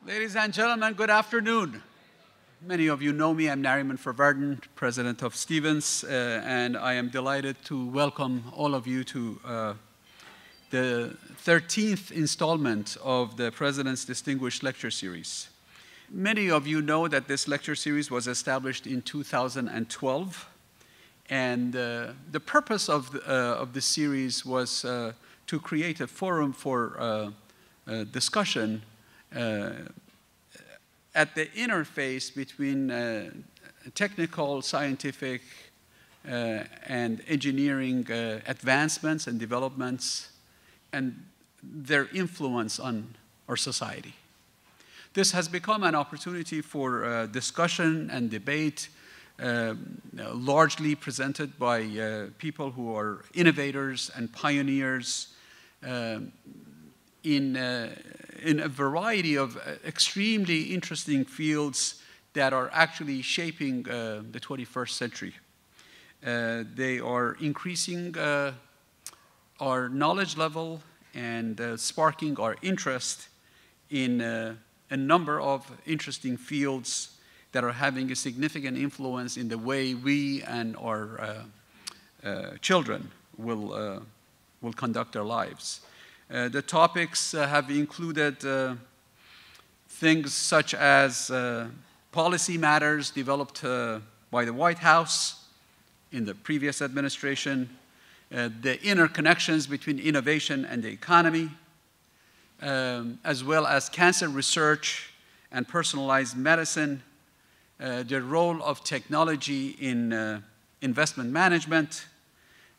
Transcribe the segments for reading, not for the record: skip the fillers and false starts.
Ladies and gentlemen, good afternoon. Many of you know me. I'm Nariman Farvardin, president of Stevens, and I am delighted to welcome all of you to the 13th installment of the President's Distinguished Lecture Series. Many of you know that this lecture series was established in 2012, and the purpose of the series was to create a forum for discussion at the interface between technical, scientific, and engineering advancements and developments and their influence on our society. This has become an opportunity for discussion and debate, largely presented by people who are innovators and pioneers in a variety of extremely interesting fields that are actually shaping the 21st century. They are increasing our knowledge level and sparking our interest in a number of interesting fields that are having a significant influence in the way we and our children will conduct their lives. The topics have included things such as policy matters developed by the White House in the previous administration, the interconnections between innovation and the economy, as well as cancer research and personalized medicine, the role of technology in investment management,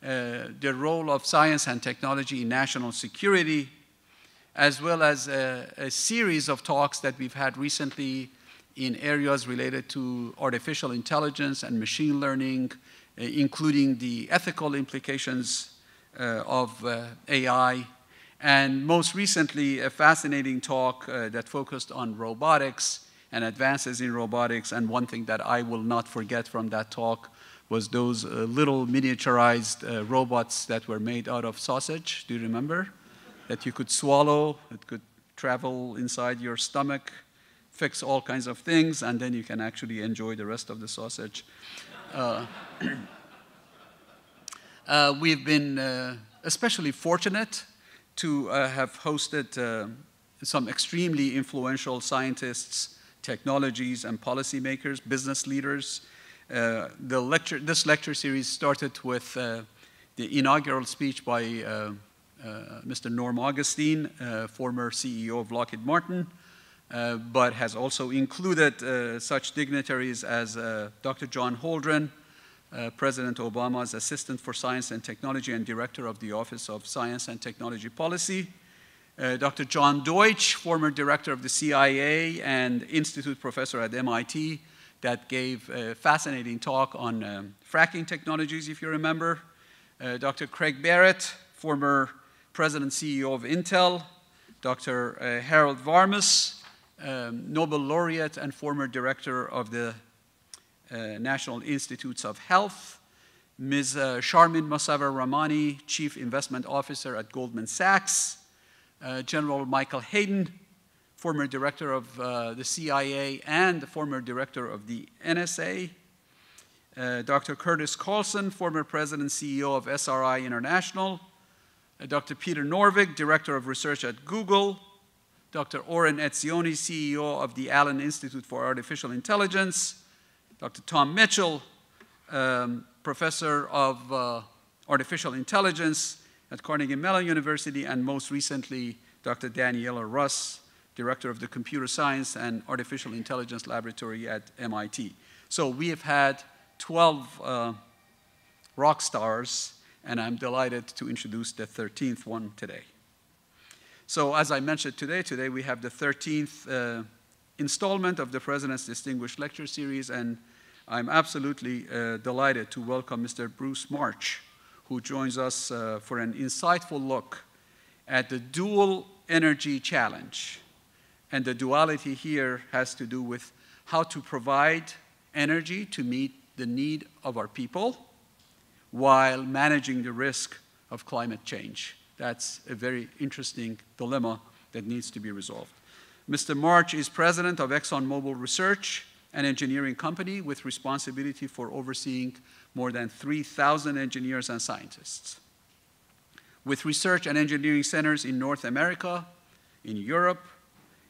the role of science and technology in national security, as well as a series of talks that we've had recently in areas related to artificial intelligence and machine learning, including the ethical implications of AI, and most recently a fascinating talk that focused on robotics and advances in robotics. And one thing that I will not forget from that talk was those little miniaturized robots that were made out of sausage. Do you remember? That you could swallow, it could travel inside your stomach, fix all kinds of things, and then you can actually enjoy the rest of the sausage. We've been especially fortunate to have hosted some extremely influential scientists, technologies, and policymakers, business leaders. This lecture series started with the inaugural speech by Mr. Norm Augustine, former CEO of Lockheed Martin, but has also included such dignitaries as Dr. John Holdren, President Obama's Assistant for Science and Technology and Director of the Office of Science and Technology Policy, Dr. John Deutsch, former Director of the CIA and Institute Professor at MIT, that gave a fascinating talk on fracking technologies, if you remember. Dr. Craig Barrett, former President CEO of Intel. Dr. Harold Varmus, Nobel laureate and former director of the National Institutes of Health. Ms. Sharmin Mossavar-Rahmani, Chief Investment Officer at Goldman Sachs. General Michael Hayden, former director of the CIA and the former director of the NSA. Dr. Curtis Carlson, former president and CEO of SRI International. Dr. Peter Norvig, director of research at Google. Dr. Oren Etzioni, CEO of the Allen Institute for Artificial Intelligence. Dr. Tom Mitchell, professor of artificial intelligence at Carnegie Mellon University, and most recently, Dr. Daniela Russ, Director of the Computer Science and Artificial Intelligence Laboratory at MIT. So we have had 12 rock stars, and I'm delighted to introduce the 13th one today. So as I mentioned today we have the 13th installment of the President's Distinguished Lecture Series, and I'm absolutely delighted to welcome Mr. Bruce March, who joins us for an insightful look at the dual energy challenge. And the duality here has to do with how to provide energy to meet the need of our people while managing the risk of climate change. That's a very interesting dilemma that needs to be resolved. Mr. March is president of ExxonMobil Research and Engineering Company with responsibility for overseeing more than 3,000 engineers and scientists. With research and engineering centers in North America, in Europe,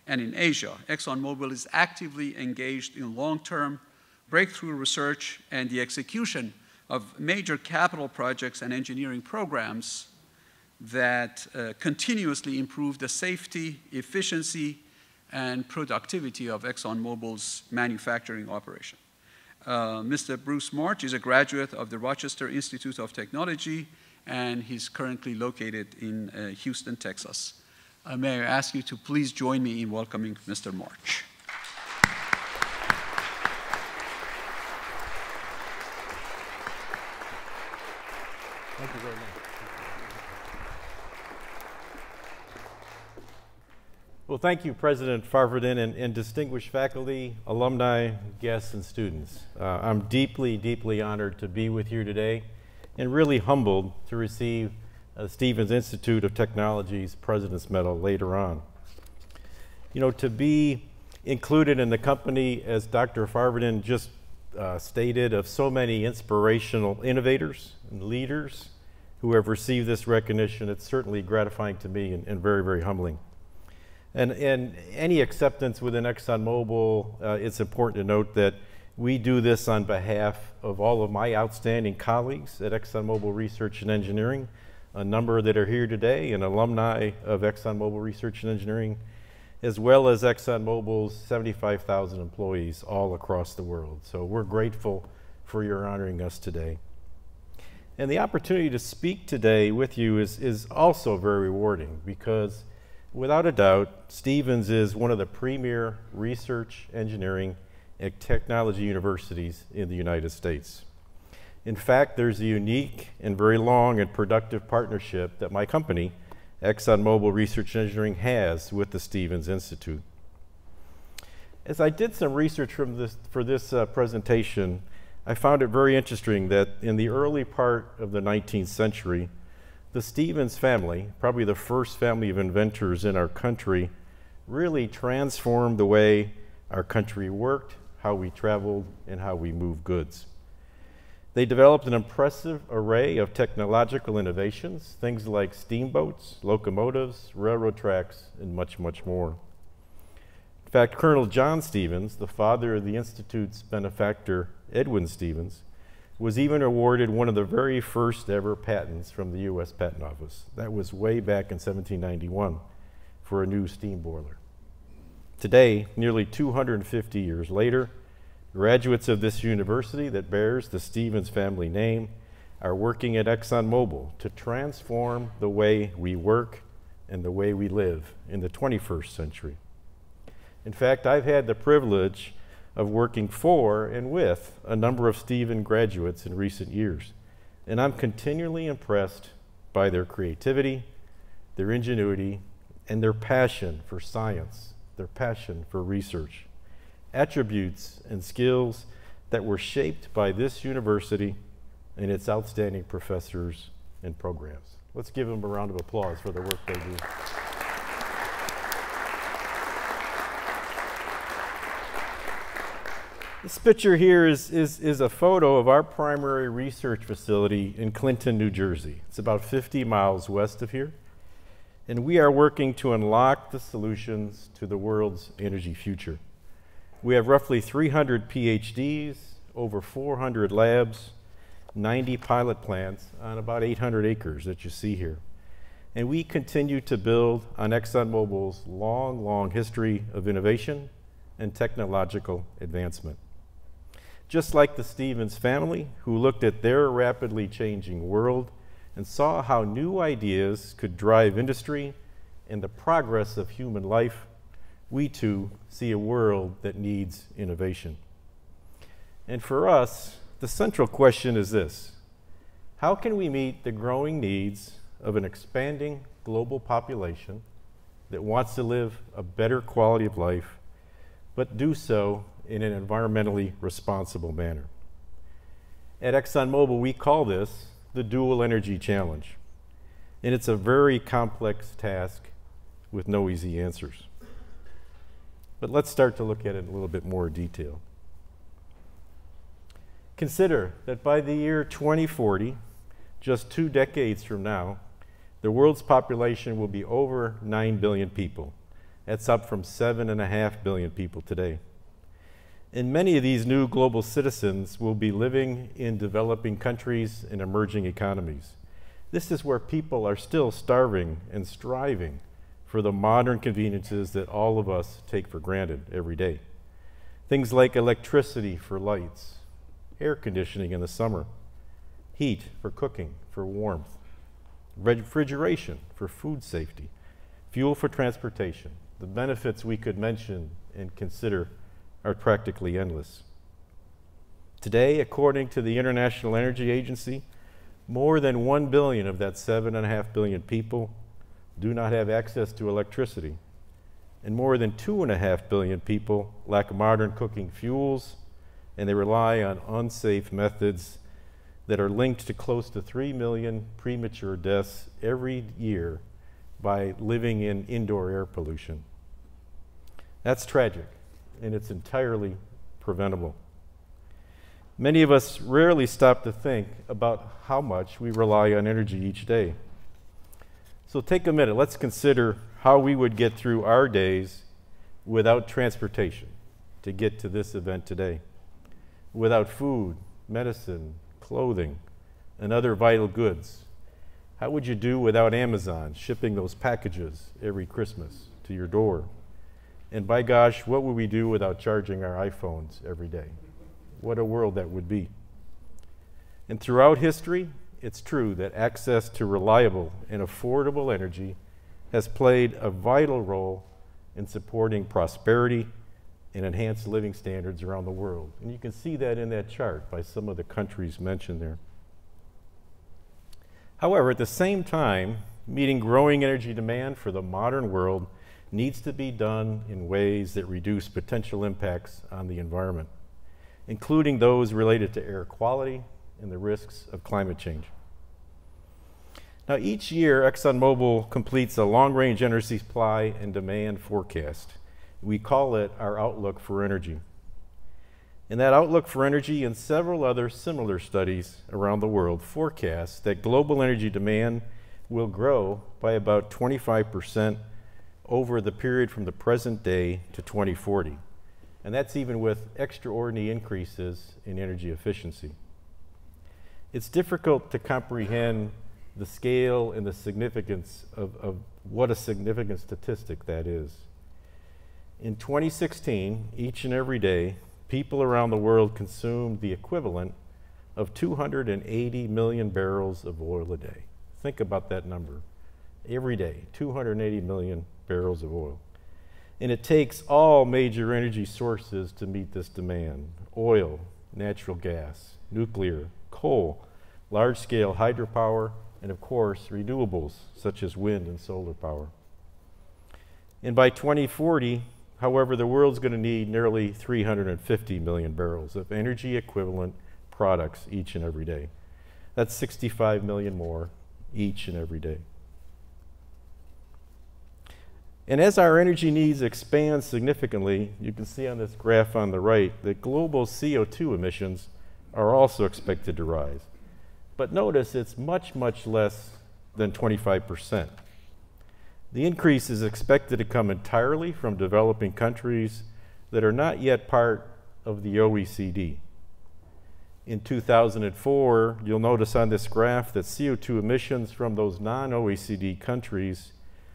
and in Asia, ExxonMobil is actively engaged in long-term breakthrough research and the execution of major capital projects and engineering programs that continuously improve the safety, efficiency, and productivity of ExxonMobil's manufacturing operation. Mr. Bruce March is a graduate of the Rochester Institute of Technology, and he's currently located in Houston, Texas. May I ask you to please join me in welcoming Mr. March. Thank you very much. Well, thank you, President Farvardin, and distinguished faculty, alumni, guests, and students. I'm deeply, deeply honored to be with you today and really humbled to receive Stevens Institute of Technology's President's Medal later on. You know, to be included in the company, as Dr. Farvardin just stated, of so many inspirational innovators and leaders who have received this recognition, it's certainly gratifying to me and very, very humbling. And any acceptance within ExxonMobil, it's important to note that we do this on behalf of all of my outstanding colleagues at ExxonMobil Research and Engineering, a number that are here today, and alumni of ExxonMobil Research and Engineering, as well as ExxonMobil's 75,000 employees all across the world. So we're grateful for your honoring us today. And the opportunity to speak today with you is also very rewarding because, without a doubt, Stevens is one of the premier research, engineering, and technology universities in the United States. In fact, there's a unique and very long and productive partnership that my company, ExxonMobil Research and Engineering, has with the Stevens Institute. As I did some research for this presentation, I found it very interesting that in the early part of the 19th century, the Stevens family, probably the first family of inventors in our country, really transformed the way our country worked, how we traveled, and how we moved goods. They developed an impressive array of technological innovations, things like steamboats, locomotives, railroad tracks, and much, much more. In fact, Colonel John Stevens, the father of the Institute's benefactor, Edwin Stevens, was even awarded one of the very first ever patents from the U.S. Patent Office. That was way back in 1791 for a new steam boiler. Today, nearly 250 years later, graduates of this university that bears the Stevens family name are working at ExxonMobil to transform the way we work and the way we live in the 21st century. In fact, I've had the privilege of working for and with a number of Stevens graduates in recent years, and I'm continually impressed by their creativity, their ingenuity, and their passion for science, their passion for research, attributes and skills that were shaped by this university and its outstanding professors and programs. Let's give them a round of applause for the work they do. This picture here is a photo of our primary research facility in Clinton, New Jersey. It's about 50 miles west of here. And we are working to unlock the solutions to the world's energy future. We have roughly 300 PhDs, over 400 labs, 90 pilot plants on about 800 acres that you see here. And we continue to build on ExxonMobil's long, long history of innovation and technological advancement. Just like the Stevens family, who looked at their rapidly changing world and saw how new ideas could drive industry and the progress of human life, we too see a world that needs innovation. And for us, the central question is this: how can we meet the growing needs of an expanding global population that wants to live a better quality of life, but do so in an environmentally responsible manner? At ExxonMobil, we call this the Dual Energy Challenge, and it's a very complex task with no easy answers. But let's start to look at it in a little bit more detail. Consider that by the year 2040, just 2 decades from now, the world's population will be over 9 billion people. That's up from 7.5 billion people today. And many of these new global citizens will be living in developing countries and emerging economies. This is where people are still starving and striving for the modern conveniences that all of us take for granted every day. Things like electricity for lights, air conditioning in the summer, heat for cooking, for warmth, refrigeration for food safety, fuel for transportation. The benefits we could mention and consider are practically endless. Today, according to the International Energy Agency, more than 1 billion of that 7.5 billion people do not have access to electricity, and more than 2.5 billion people lack modern cooking fuels, and they rely on unsafe methods that are linked to close to 3 million premature deaths every year by living in indoor air pollution. That's tragic, and it's entirely preventable. Many of us rarely stop to think about how much we rely on energy each day. So take a minute, let's consider how we would get through our days without transportation to get to this event today, without food, medicine, clothing, and other vital goods. How would you do without Amazon shipping those packages every Christmas to your door? And by gosh, what would we do without charging our iPhones every day? What a world that would be. And throughout history, it's true that access to reliable and affordable energy has played a vital role in supporting prosperity and enhanced living standards around the world. And you can see that in that chart by some of the countries mentioned there. However, at the same time, meeting growing energy demand for the modern world needs to be done in ways that reduce potential impacts on the environment, including those related to air quality and the risks of climate change. Now, each year, ExxonMobil completes a long-range energy supply and demand forecast. We call it our Outlook for Energy. And that Outlook for Energy and several other similar studies around the world forecast that global energy demand will grow by about 25% over the period from the present day to 2040. And that's even with extraordinary increases in energy efficiency. It's difficult to comprehend the scale and the significance of what a significant statistic that is. In 2016, each and every day, people around the world consumed the equivalent of 280 million barrels of oil a day. Think about that number. Every day, 280 million barrels of oil. And it takes all major energy sources to meet this demand: oil, natural gas, nuclear, coal, large-scale hydropower, and of course, renewables such as wind and solar power. And by 2040, however, the world's going to need nearly 350 million barrels of energy equivalent products each and every day. That's 65 million more each and every day. And as our energy needs expand significantly, you can see on this graph on the right that global CO2 emissions are also expected to rise. But notice it's much, much less than 25%. The increase is expected to come entirely from developing countries that are not yet part of the OECD. In 2004, you'll notice on this graph that CO2 emissions from those non-OECD countries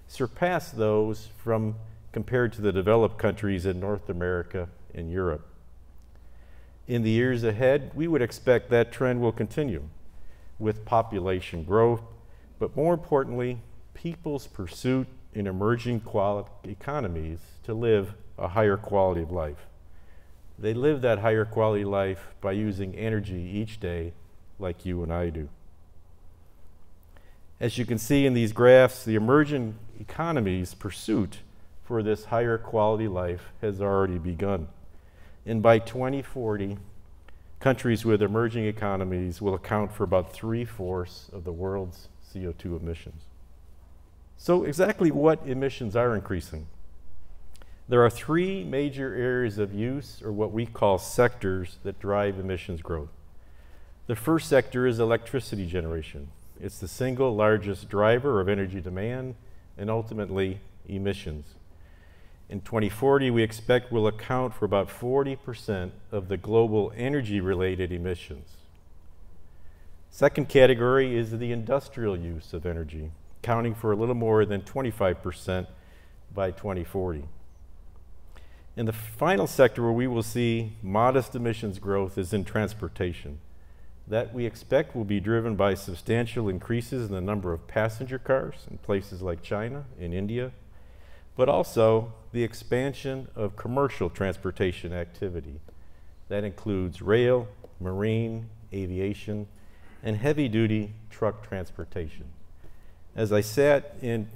surpassed those compared to the developed countries in North America and Europe. In the years ahead, we would expect that trend will continue with population growth, but more importantly, people's pursuit in emerging economies to live a higher quality of life. They live that higher quality life by using energy each day like you and I do. As you can see in these graphs, the emerging economies' pursuit for this higher quality life has already begun. And by 2040, countries with emerging economies will account for about 3/4 of the world's CO2 emissions. So exactly what emissions are increasing? There are three major areas of use, or what we call sectors, that drive emissions growth. The first sector is electricity generation. It's the single largest driver of energy demand and ultimately emissions. In 2040, we expect will account for about 40% of the global energy-related emissions. Second category is the industrial use of energy, accounting for a little more than 25% by 2040. And the final sector where we will see modest emissions growth is in transportation. That we expect will be driven by substantial increases in the number of passenger cars in places like China and India, but also the expansion of commercial transportation activity. That includes rail, marine, aviation, and heavy-duty truck transportation. As I sat in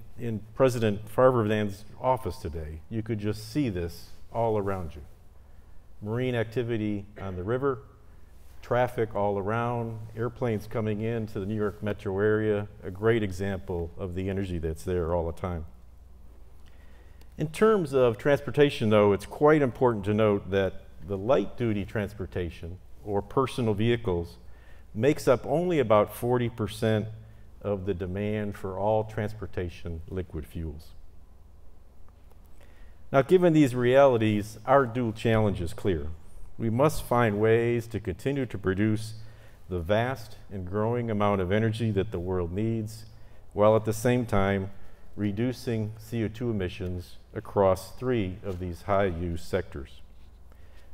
President Farverdan's office today, you could just see this all around you. Marine activity on the river, traffic all around, airplanes coming into the New York metro area, a great example of the energy that's there all the time. In terms of transportation, though, it's quite important to note that the light-duty transportation, or personal vehicles, makes up only about 40% of the demand for all transportation liquid fuels. Now, given these realities, our dual challenge is clear. We must find ways to continue to produce the vast and growing amount of energy that the world needs, while at the same time reducing CO2 emissions across three of these high-use sectors.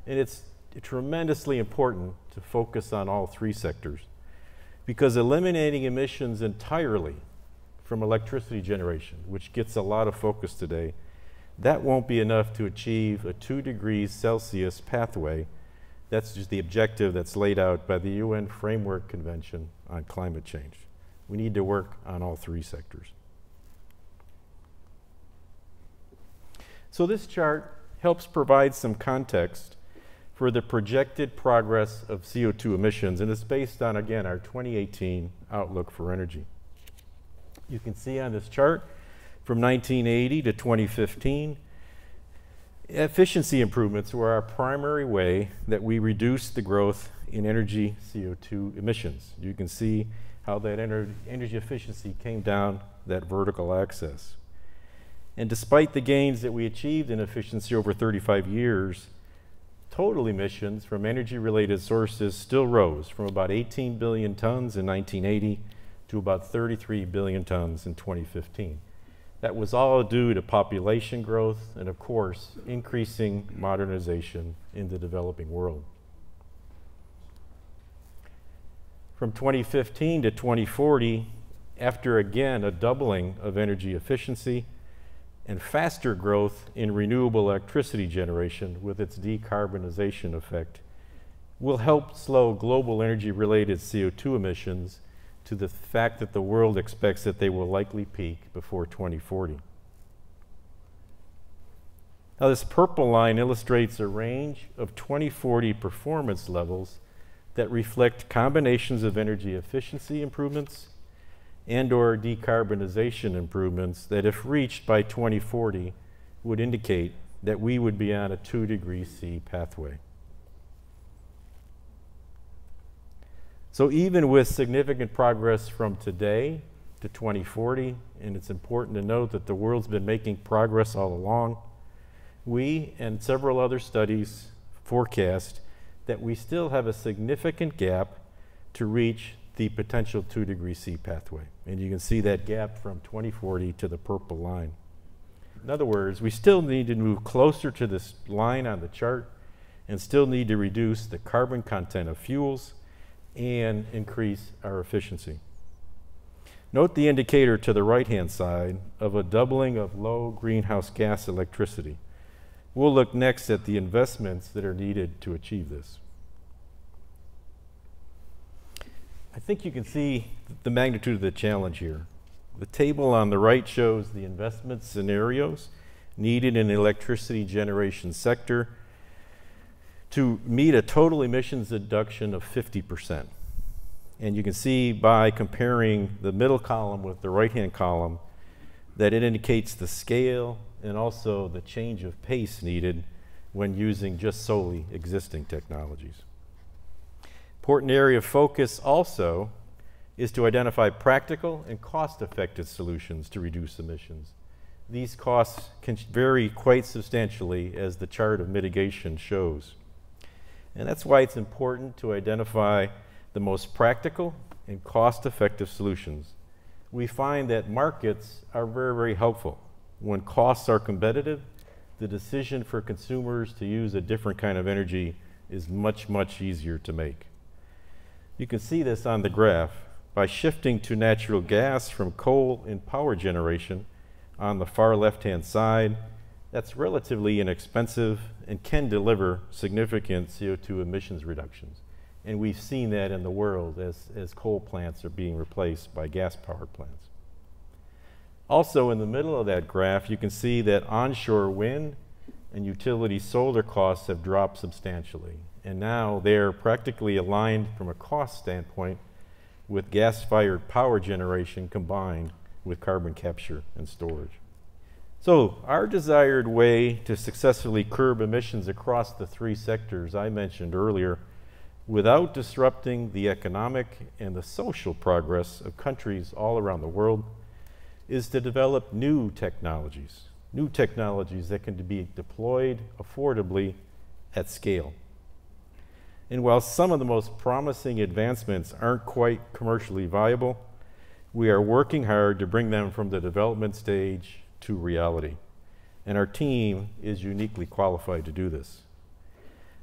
And it's tremendously important to focus on all three sectors, because eliminating emissions entirely from electricity generation, which gets a lot of focus today, that won't be enough to achieve a 2 degrees Celsius pathway. That's just the objective that's laid out by the UN Framework Convention on Climate Change. We need to work on all three sectors. So this chart helps provide some context for the projected progress of CO2 emissions, and it's based on, again, our 2018 outlook for energy. You can see on this chart, from 1980 to 2015, efficiency improvements were our primary way that we reduced the growth in energy CO2 emissions. You can see how that energy efficiency came down that vertical axis. And despite the gains that we achieved in efficiency over 35 years, total emissions from energy-related sources still rose from about 18 billion tons in 1980 to about 33 billion tons in 2015. That was all due to population growth and, of course, increasing modernization in the developing world. From 2015 to 2040, after again a doubling of energy efficiency and faster growth in renewable electricity generation with its decarbonization effect, will help slow global energy-related CO2 emissions to the fact that the world expects that they will likely peak before 2040. Now, this purple line illustrates a range of 2040 performance levels that reflect combinations of energy efficiency improvements and/or decarbonization improvements that, if reached by 2040, would indicate that we would be on a 2 degrees C pathway. So even with significant progress from today to 2040, and it's important to note that the world's been making progress all along, we and several other studies forecast that we still have a significant gap to reach the potential 2 degrees C pathway. And you can see that gap from 2040 to the purple line. In other words, we still need to move closer to this line on the chart and still need to reduce the carbon content of fuels and increase our efficiency. Note the indicator to the right-hand side of a doubling of low greenhouse gas electricity. We'll look next at the investments that are needed to achieve this. I think you can see the magnitude of the challenge here. The table on the right shows the investment scenarios needed in the electricity generation sector to meet a total emissions reduction of 50%. And you can see by comparing the middle column with the right-hand column that it indicates the scale and also the change of pace needed when using just solely existing technologies. Important area of focus also is to identify practical and cost-effective solutions to reduce emissions. These costs can vary quite substantially, as the chart of mitigation shows. And that's why it's important to identify the most practical and cost-effective solutions. We find that markets are very, very helpful. When costs are competitive, the decision for consumers to use a different kind of energy is much, much easier to make. You can see this on the graph. By shifting to natural gas from coal in power generation on the far left-hand side, that's relatively inexpensive and can deliver significant CO2 emissions reductions. And we've seen that in the world as coal plants are being replaced by gas-powered plants. Also, in the middle of that graph, you can see that onshore wind and utility solar costs have dropped substantially. And now they're practically aligned from a cost standpoint with gas-fired power generation combined with carbon capture and storage. So our desired way to successfully curb emissions across the three sectors I mentioned earlier without disrupting the economic and the social progress of countries all around the world is to develop new technologies that can be deployed affordably at scale. And while some of the most promising advancements aren't quite commercially viable, we are working hard to bring them from the development stage to reality. And our team is uniquely qualified to do this.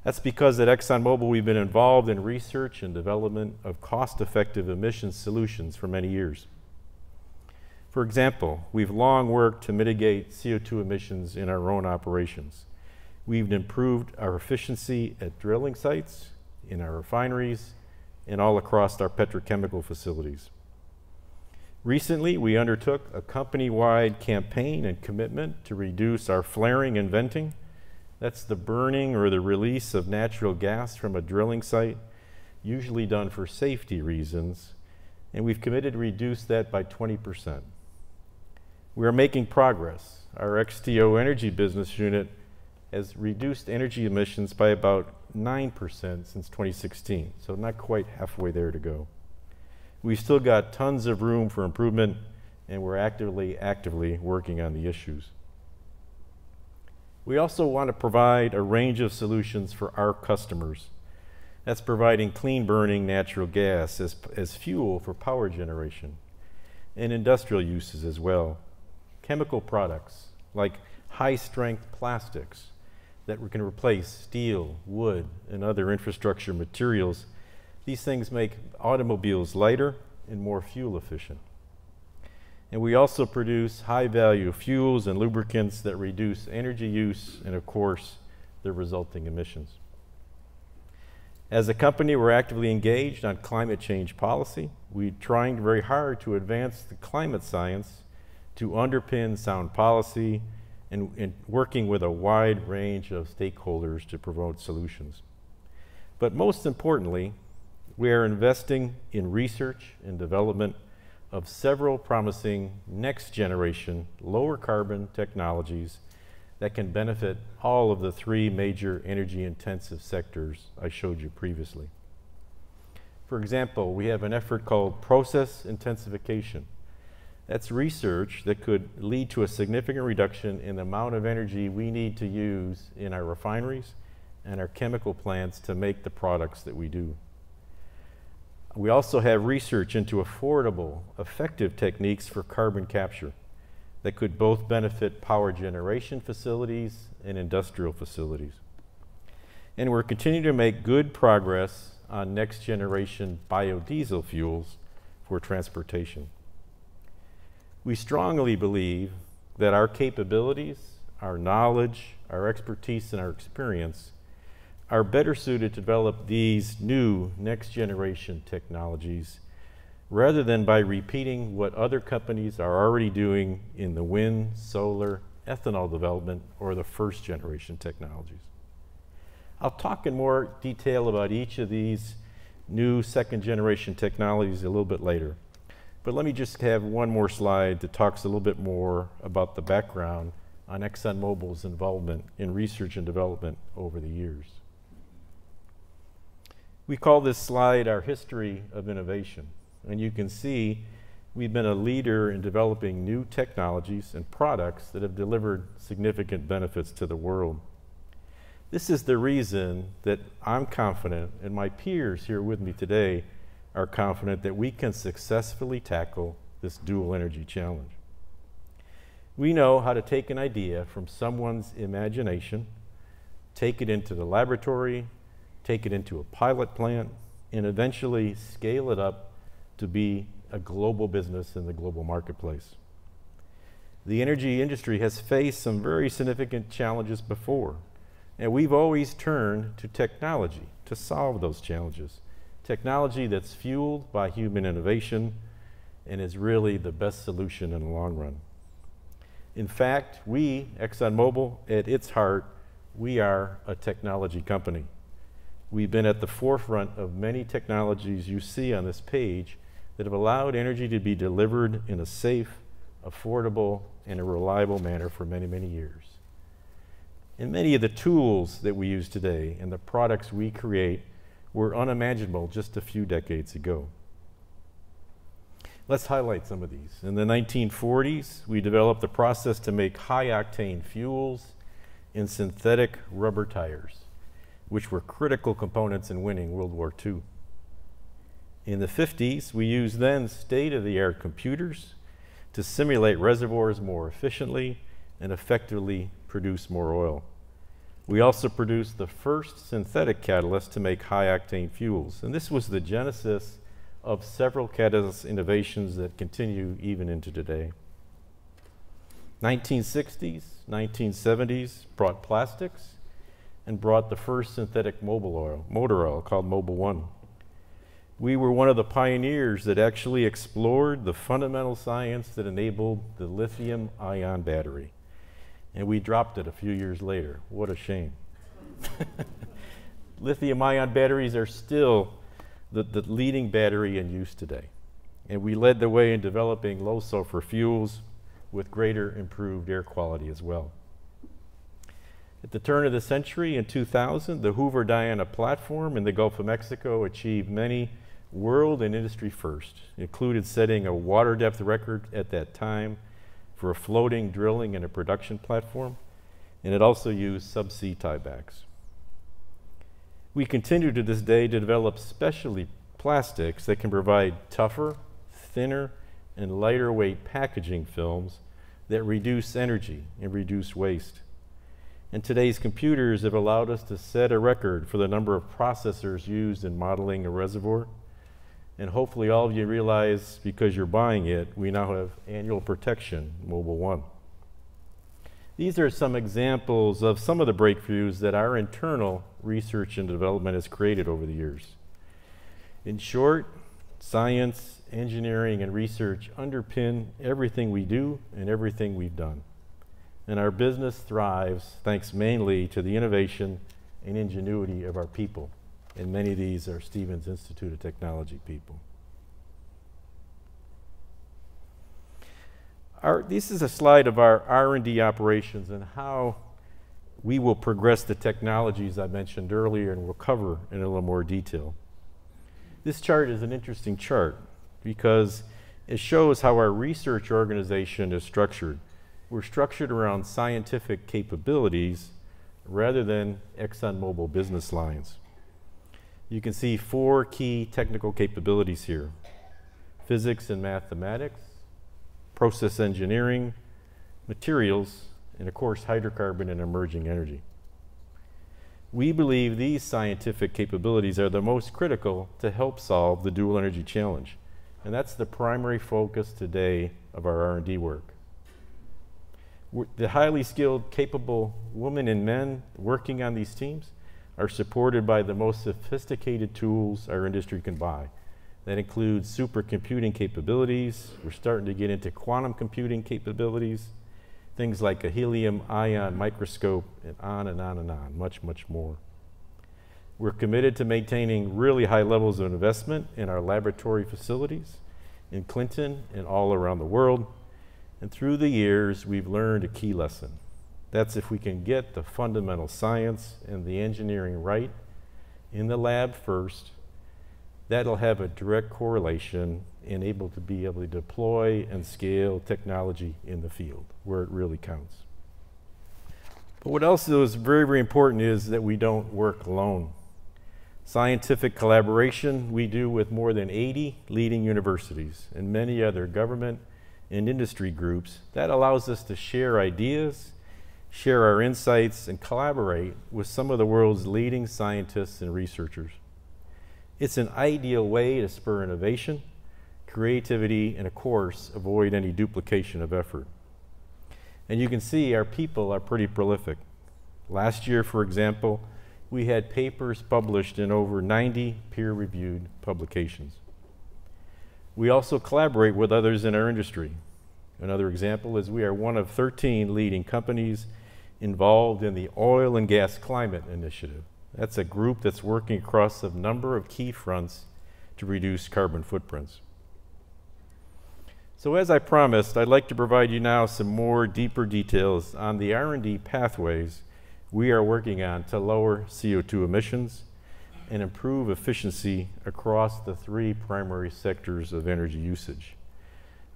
That's because at ExxonMobil we've been involved in research and development of cost-effective emissions solutions for many years. For example, we've long worked to mitigate CO2 emissions in our own operations. We've improved our efficiency at drilling sites, in our refineries, and all across our petrochemical facilities. Recently, we undertook a company-wide campaign and commitment to reduce our flaring and venting. That's the burning or the release of natural gas from a drilling site, usually done for safety reasons, and we've committed to reduce that by 20%. We are making progress. Our XTO Energy business unit has reduced energy emissions by about 9% since 2016, so not quite halfway there to go. We've still got tons of room for improvement, and we're actively working on the issues. We also want to provide a range of solutions for our customers. That's providing clean burning natural gas as fuel for power generation and industrial uses as well. Chemical products like high-strength plastics that can replace steel, wood, and other infrastructure materials. These things make automobiles lighter and more fuel efficient. And we also produce high-value fuels and lubricants that reduce energy use and, of course, the resulting emissions. As a company, we're actively engaged on climate change policy. We're trying very hard to advance the climate science to underpin sound policy and working with a wide range of stakeholders to promote solutions. But most importantly, we are investing in research and development of several promising next-generation lower carbon technologies that can benefit all of the three major energy-intensive sectors I showed you previously. For example, we have an effort called process intensification. That's research that could lead to a significant reduction in the amount of energy we need to use in our refineries and our chemical plants to make the products that we do. We also have research into affordable, effective techniques for carbon capture that could both benefit power generation facilities and industrial facilities. And we're continuing to make good progress on next generation biodiesel fuels for transportation. We strongly believe that our capabilities, our knowledge, our expertise, and our experience are better suited to develop these new next generation technologies rather than by repeating what other companies are already doing in the wind, solar, ethanol development, or the first generation technologies. I'll talk in more detail about each of these new second generation technologies a little bit later. But let me just have one more slide that talks a little bit more about the background on ExxonMobil's involvement in research and development over the years. We call this slide our history of innovation, and you can see we've been a leader in developing new technologies and products that have delivered significant benefits to the world. This is the reason that I'm confident, and my peers here with me today are confident, that we can successfully tackle this dual energy challenge. We know how to take an idea from someone's imagination, take it into the laboratory, take it into a pilot plant, and eventually scale it up to be a global business in the global marketplace. The energy industry has faced some very significant challenges before, and we've always turned to technology to solve those challenges. Technology that's fueled by human innovation and is really the best solution in the long run. In fact, we, ExxonMobil, at its heart, we are a technology company. We've been at the forefront of many technologies you see on this page that have allowed energy to be delivered in a safe, affordable, and a reliable manner for many, many years. And many of the tools that we use today and the products we create were unimaginable just a few decades ago. Let's highlight some of these. In the 1940s, we developed a process to make high-octane fuels in synthetic rubber tires, which were critical components in winning World War II. In the 50s, we used then state-of-the-art computers to simulate reservoirs more efficiently and effectively produce more oil. We also produced the first synthetic catalyst to make high-octane fuels, and this was the genesis of several catalyst innovations that continue even into today. 1960s, 1970s brought plastics and brought the first synthetic motor oil called Mobil 1. We were one of the pioneers that actually explored the fundamental science that enabled the lithium-ion battery. And we dropped it a few years later. What a shame. Lithium-ion batteries are still the leading battery in use today. And we led the way in developing low-sulfur fuels with greater improved air quality as well. At the turn of the century, in 2000, the Hoover-Diana platform in the Gulf of Mexico achieved many world and industry firsts. It included setting a water depth record at that time for a floating, drilling, and a production platform, and it also used subsea tiebacks. We continue to this day to develop specialty plastics that can provide tougher, thinner, and lighter weight packaging films that reduce energy and reduce waste. And today's computers have allowed us to set a record for the number of processors used in modeling a reservoir. And hopefully all of you realize, because you're buying it, we now have annual protection, Mobil 1. These are some examples of some of the breakthroughs that our internal research and development has created over the years. In short, science, engineering, and research underpin everything we do and everything we've done. And our business thrives thanks mainly to the innovation and ingenuity of our people. And many of these are Stevens Institute of Technology people. This is a slide of our R&D operations and how we will progress the technologies I mentioned earlier and we'll cover in a little more detail. This chart is an interesting chart because it shows how our research organization is structured. We're structured around scientific capabilities rather than ExxonMobil business lines. You can see 4 key technical capabilities here: physics and mathematics, process engineering, materials, and of course hydrocarbon and emerging energy. We believe these scientific capabilities are the most critical to help solve the dual energy challenge, and that's the primary focus today of our R&D work. The highly skilled, capable women and men working on these teams are supported by the most sophisticated tools our industry can buy. That includes supercomputing capabilities. We're starting to get into quantum computing capabilities, things like a helium-ion microscope, and on and on and on, much, much more. We're committed to maintaining really high levels of investment in our laboratory facilities in Clinton and all around the world. And through the years, we've learned a key lesson. That's if we can get the fundamental science and the engineering right in the lab first. That'll have a direct correlation and able to deploy and scale technology in the field where it really counts. But what else is very, very important is that we don't work alone. Scientific collaboration we do with more than 80 leading universities and many other government and industry groups. That allows us to share ideas, share our insights, and collaborate with some of the world's leading scientists and researchers. It's an ideal way to spur innovation, creativity, and of course, avoid any duplication of effort. And you can see our people are pretty prolific. Last year, for example, we had papers published in over 90 peer-reviewed publications. We also collaborate with others in our industry. Another example is we are one of 13 leading companies involved in the Oil and Gas Climate Initiative. That's a group that's working across a number of key fronts to reduce carbon footprints. So as I promised, I'd like to provide you now some more deeper details on the R&D pathways we are working on to lower CO2 emissions and improve efficiency across the three primary sectors of energy usage.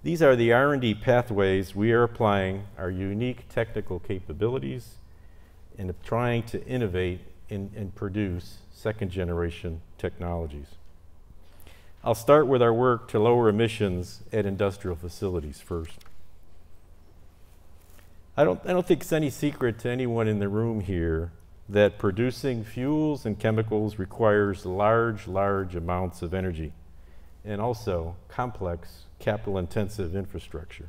These are the R&D pathways we are applying our unique technical capabilities and trying to innovate and produce second-generation technologies. I'll start with our work to lower emissions at industrial facilities first. I don't think it's any secret to anyone in the room here that producing fuels and chemicals requires large amounts of energy and also complex, capital-intensive infrastructure.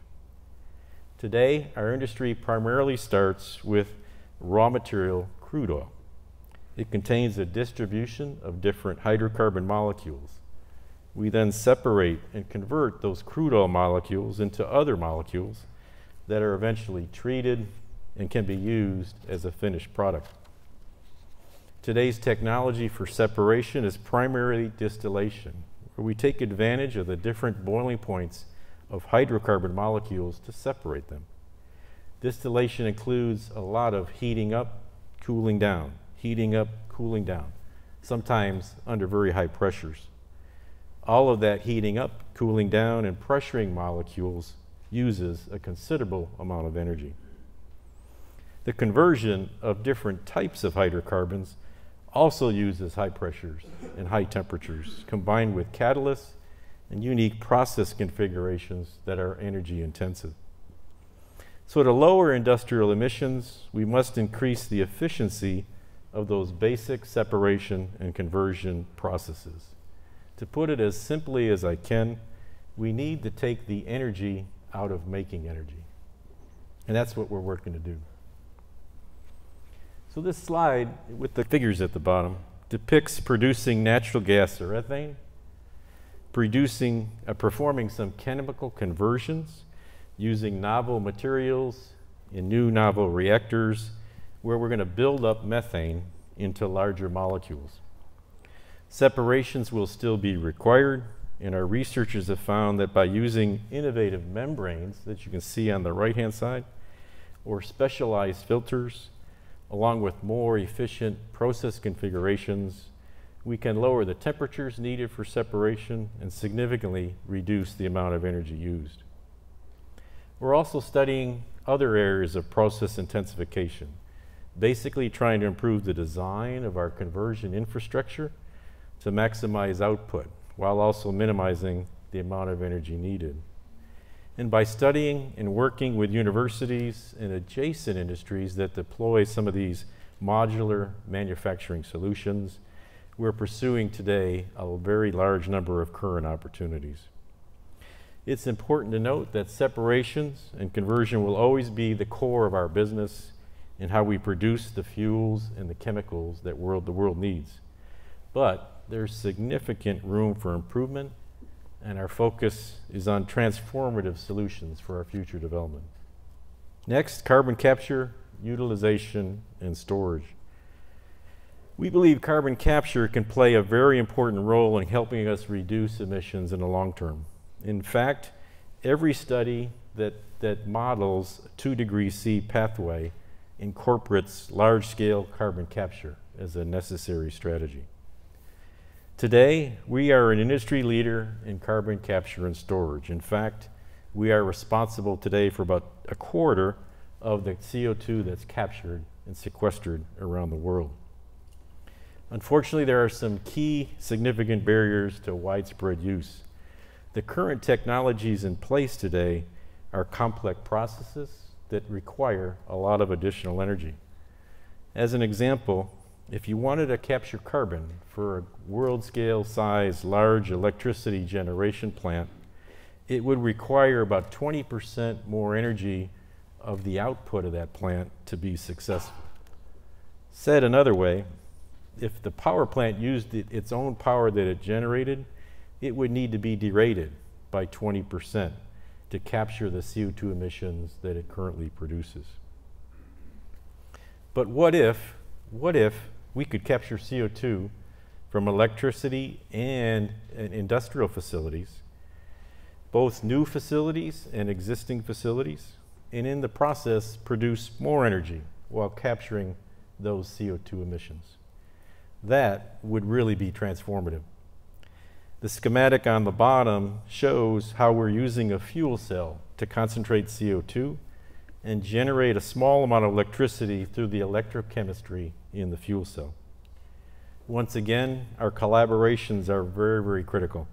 Today, our industry primarily starts with raw material crude oil. It contains a distribution of different hydrocarbon molecules. We then separate and convert those crude oil molecules into other molecules that are eventually treated and can be used as a finished product. Today's technology for separation is primarily distillation, where we take advantage of the different boiling points of hydrocarbon molecules to separate them. Distillation includes a lot of heating up, cooling down, heating up, cooling down, sometimes under very high pressures. All of that heating up, cooling down, and pressuring molecules uses a considerable amount of energy. The conversion of different types of hydrocarbons also uses high pressures and high temperatures, combined with catalysts and unique process configurations that are energy intensive. So to lower industrial emissions, we must increase the efficiency of those basic separation and conversion processes. To put it as simply as I can, we need to take the energy out of making energy. And that's what we're working to do. So this slide, with the figures at the bottom, depicts producing natural gas or ethane, performing some chemical conversions using novel materials in new novel reactors where we're going to build up methane into larger molecules. Separations will still be required, and our researchers have found that by using innovative membranes that you can see on the right-hand side, or specialized filters, along with more efficient process configurations, we can lower the temperatures needed for separation and significantly reduce the amount of energy used. We're also studying other areas of process intensification, basically trying to improve the design of our conversion infrastructure to maximize output while also minimizing the amount of energy needed. And by studying and working with universities and adjacent industries that deploy some of these modular manufacturing solutions, we're pursuing today a very large number of current opportunities. It's important to note that separations and conversion will always be the core of our business and how we produce the fuels and the chemicals that the world needs. But there's significant room for improvement, and our focus is on transformative solutions for our future development. Next, carbon capture, utilization, and storage. We believe carbon capture can play a very important role in helping us reduce emissions in the long term. In fact, every study that models a 2°C pathway incorporates large-scale carbon capture as a necessary strategy. Today, we are an industry leader in carbon capture and storage. In fact, we are responsible today for about a quarter of the CO2 that's captured and sequestered around the world. Unfortunately, there are some key significant barriers to widespread use. The current technologies in place today are complex processes that require a lot of additional energy. As an example, if you wanted to capture carbon for a world-scale size large electricity generation plant, it would require about 20% more energy of the output of that plant to be successful. Said another way, if the power plant used its own power that it generated, it would need to be derated by 20% to capture the CO2 emissions that it currently produces. But what if we could capture CO2 from electricity and industrial facilities, both new facilities and existing facilities, and in the process produce more energy while capturing those CO2 emissions? That would really be transformative. The schematic on the bottom shows how we're using a fuel cell to concentrate CO2 and generate a small amount of electricity through the electrochemistry in the fuel cell. Once again, our collaborations are very, very critical.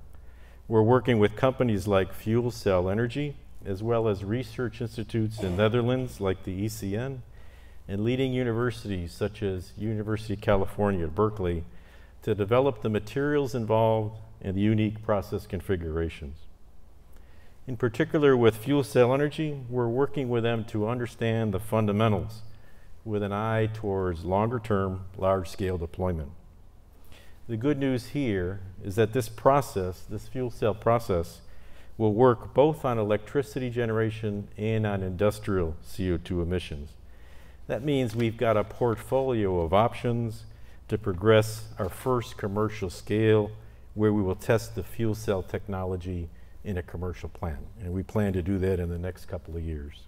We're working with companies like Fuel Cell Energy, as well as research institutes in Netherlands like the ECN, and leading universities such as University of California at Berkeley to develop the materials involved and the unique process configurations. In particular, with Fuel Cell Energy, we're working with them to understand the fundamentals with an eye towards longer-term, large-scale deployment. The good news here is that this process, this fuel cell process, will work both on electricity generation and on industrial CO2 emissions. That means we've got a portfolio of options to progress our first commercial scale where we will test the fuel cell technology in a commercial plant. And we plan to do that in the next couple of years.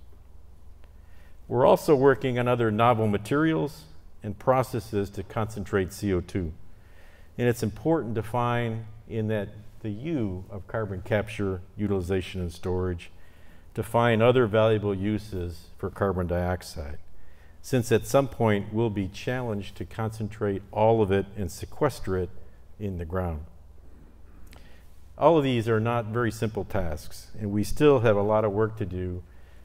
We're also working on other novel materials and processes to concentrate CO2. And it's important to find in that the U of carbon capture, utilization, and storage to find other valuable uses for carbon dioxide, since at some point we'll be challenged to concentrate all of it and sequester it in the ground. All of these are not very simple tasks, and we still have a lot of work to do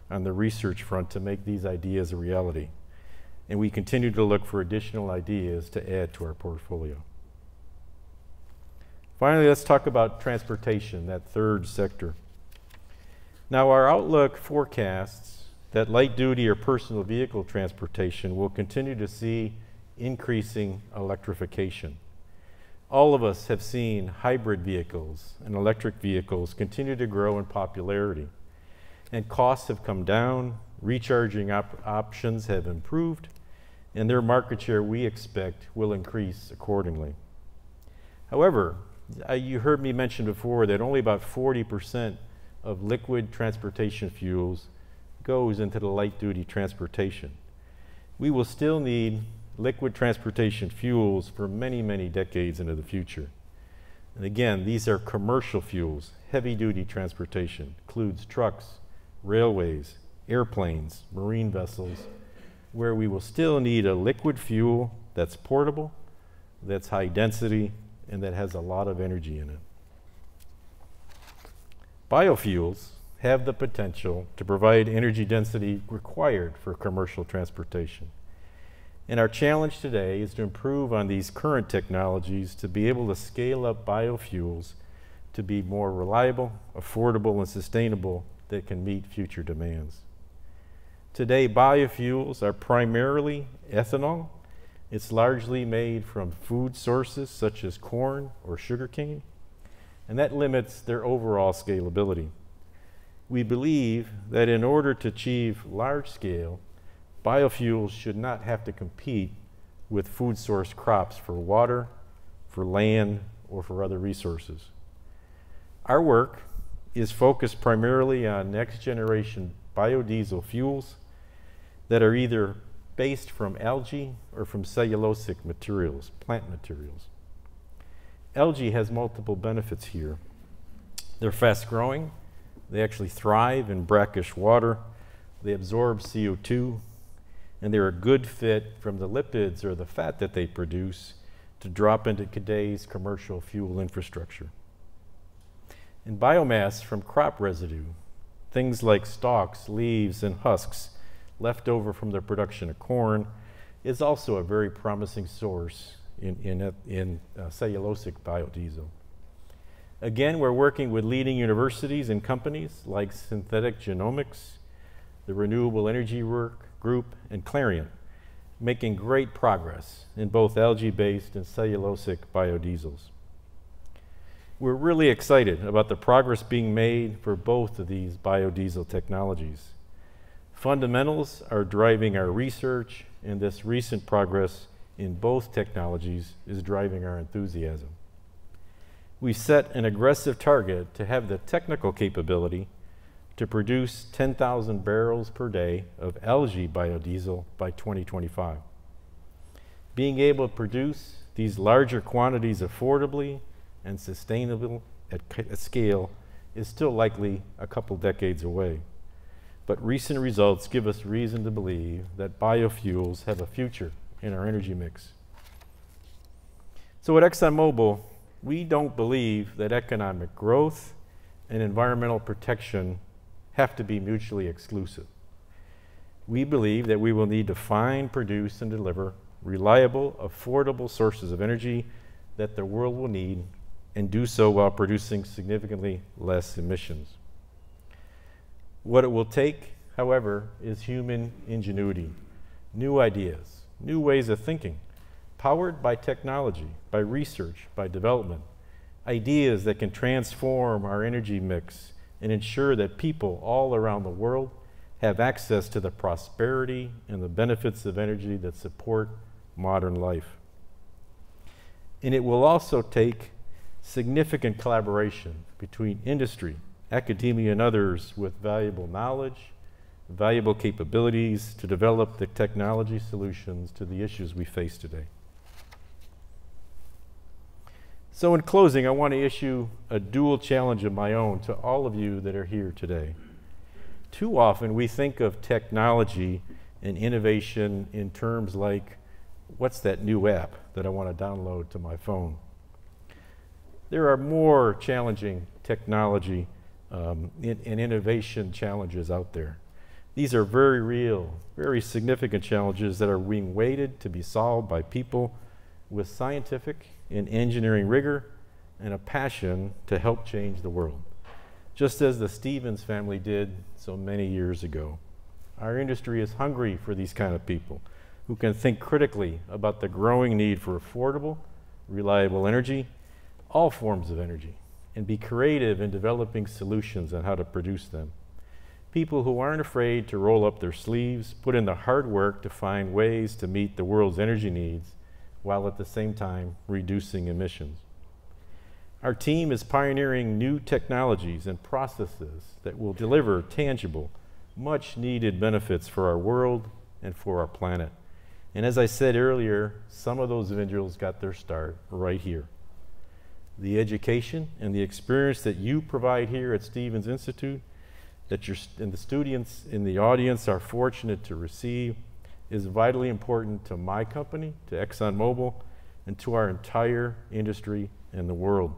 on the research front to make these ideas a reality. And we continue to look for additional ideas to add to our portfolio. Finally, let's talk about transportation, that third sector. Now, our outlook forecasts that light-duty or personal vehicle transportation will continue to see increasing electrification. All of us have seen hybrid vehicles and electric vehicles continue to grow in popularity, and costs have come down, recharging options have improved, and their market share, we expect, will increase accordingly. However, you heard me mention before that only about 40% of liquid transportation fuels goes into the light-duty transportation. We will still need liquid transportation fuels for many, many decades into the future. And again, these are commercial fuels. Heavy-duty transportation includes trucks, railways, airplanes, marine vessels, where we will still need a liquid fuel that's portable, that's high density, and that has a lot of energy in it. Biofuels have the potential to provide energy density required for commercial transportation. And our challenge today is to improve on these current technologies to be able to scale up biofuels to be more reliable, affordable, and sustainable that can meet future demands. Today, biofuels are primarily ethanol. It's largely made from food sources such as corn or sugarcane, and that limits their overall scalability. We believe that in order to achieve large scale, biofuels should not have to compete with food source crops for water, for land, or for other resources. Our work is focused primarily on next generation biodiesel fuels that are either based from algae or from cellulosic materials, plant materials. Algae has multiple benefits here. They're fast growing, they actually thrive in brackish water, they absorb CO2, and they're a good fit from the lipids or the fat that they produce to drop into today's commercial fuel infrastructure. And biomass from crop residue, things like stalks, leaves, and husks left over from the production of corn, is also a very promising source in cellulosic biodiesel. Again, we're working with leading universities and companies like Synthetic Genomics, the Renewable Energy Group, and Clariant, making great progress in both algae-based and cellulosic biodiesels. We're really excited about the progress being made for both of these biodiesel technologies. Fundamentals are driving our research, and this recent progress in both technologies is driving our enthusiasm. We set an aggressive target to have the technical capability to produce 10,000 barrels per day of algae biodiesel by 2025. Being able to produce these larger quantities affordably and sustainably at scale is still likely a couple decades away. But recent results give us reason to believe that biofuels have a future in our energy mix. So at ExxonMobil, we don't believe that economic growth and environmental protection have to be mutually exclusive. We believe that we will need to find, produce, and deliver reliable, affordable sources of energy that the world will need, and do so while producing significantly less emissions. What it will take, however, is human ingenuity, new ideas, new ways of thinking, powered by technology, by research, by development, ideas that can transform our energy mix and ensure that people all around the world have access to the prosperity and the benefits of energy that support modern life. And it will also take significant collaboration between industry, academia, and others with valuable knowledge, valuable capabilities to develop the technology solutions to the issues we face today. So in closing, I want to issue a dual challenge of my own to all of you that are here today. Too often we think of technology and innovation in terms like, what's that new app that I want to download to my phone? There are more challenging technology and innovation challenges out there. These are very real, very significant challenges that are being waited to be solved by people with scientific and engineering rigor and a passion to help change the world, just as the Stevens family did so many years ago. Our industry is hungry for these kind of people who can think critically about the growing need for affordable, reliable energy, all forms of energy, and be creative in developing solutions on how to produce them. People who aren't afraid to roll up their sleeves, put in the hard work to find ways to meet the world's energy needs, while at the same time reducing emissions. Our team is pioneering new technologies and processes that will deliver tangible, much needed benefits for our world and for our planet. And as I said earlier, some of those individuals got their start right here. The education and the experience that you provide here at Stevens Institute, that and the students in the audience are fortunate to receive, is vitally important to my company, to ExxonMobil, and to our entire industry and the world.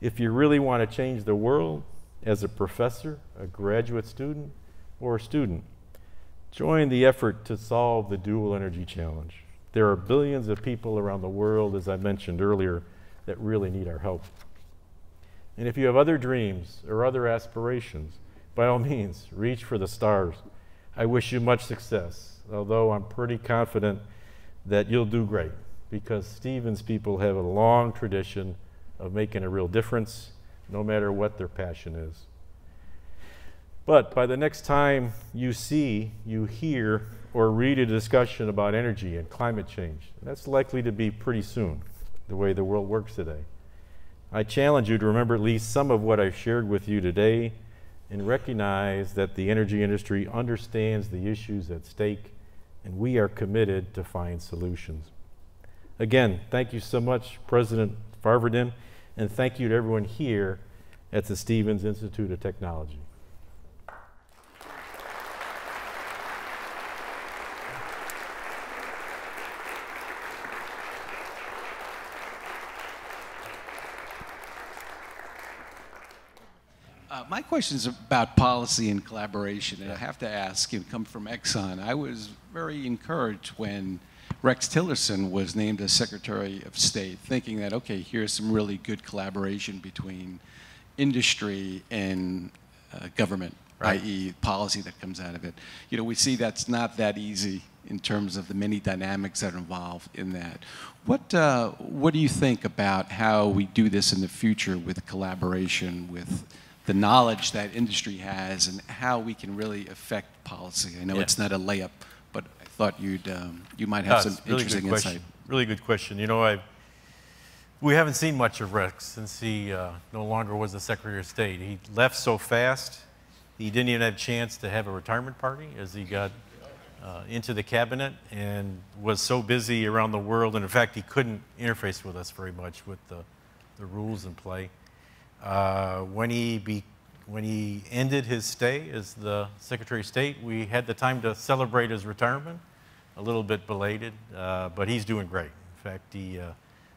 If you really want to change the world as a professor, a graduate student, or a student, join the effort to solve the dual energy challenge. There are billions of people around the world, as I mentioned earlier, that really need our help. And if you have other dreams or other aspirations, by all means, reach for the stars. I wish you much success, although I'm pretty confident that you'll do great, because Stevens people have a long tradition of making a real difference, no matter what their passion is. But by the next time you see, you hear, or read a discussion about energy and climate change, that's likely to be pretty soon, the way the world works today. I challenge you to remember at least some of what I've shared with you today and recognize that the energy industry understands the issues at stake and we are committed to find solutions. Again, thank you so much, President Farverdin, and thank you to everyone here at the Stevens Institute of Technology. My question is about policy and collaboration, and I have to ask, you come from Exxon, I was very encouraged when Rex Tillerson was named as Secretary of State, thinking that, okay, here's some really good collaboration between industry and government, Right. i.e. policy that comes out of it. You know, we see that's not that easy in terms of the many dynamics that are involved in that. What do you think about how we do this in the future with collaboration, with the knowledge that industry has, and how we can really affect policy? I know it's not a layup, but I thought you might have some really interesting good question. insight. Really good question. You know, we haven't seen much of Rex since he no longer was the Secretary of State. He left so fast, he didn't even have a chance to have a retirement party as he got into the cabinet, and was so busy around the world, and in fact, he couldn't interface with us very much with the rules in play. When he ended his stay as the Secretary of State, we had the time to celebrate his retirement, a little bit belated, but he's doing great. In fact, he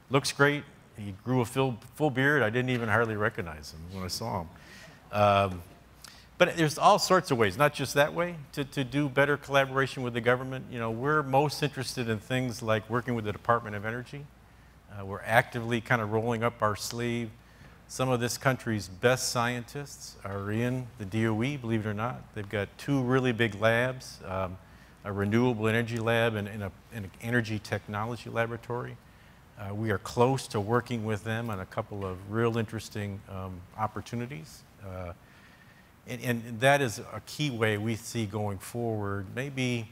looks great. He grew a full beard. I didn't even hardly recognize him when I saw him. But there's all sorts of ways, not just that way, to do better collaboration with the government. You know, we're most interested in things like working with the Department of Energy. We're actively kind of rolling up our sleeve. Some of this country's best scientists are in the DOE, believe it or not. They've got two really big labs, a renewable energy lab and an energy technology laboratory. We are close to working with them on a couple of real interesting opportunities. And that is a key way we see going forward, maybe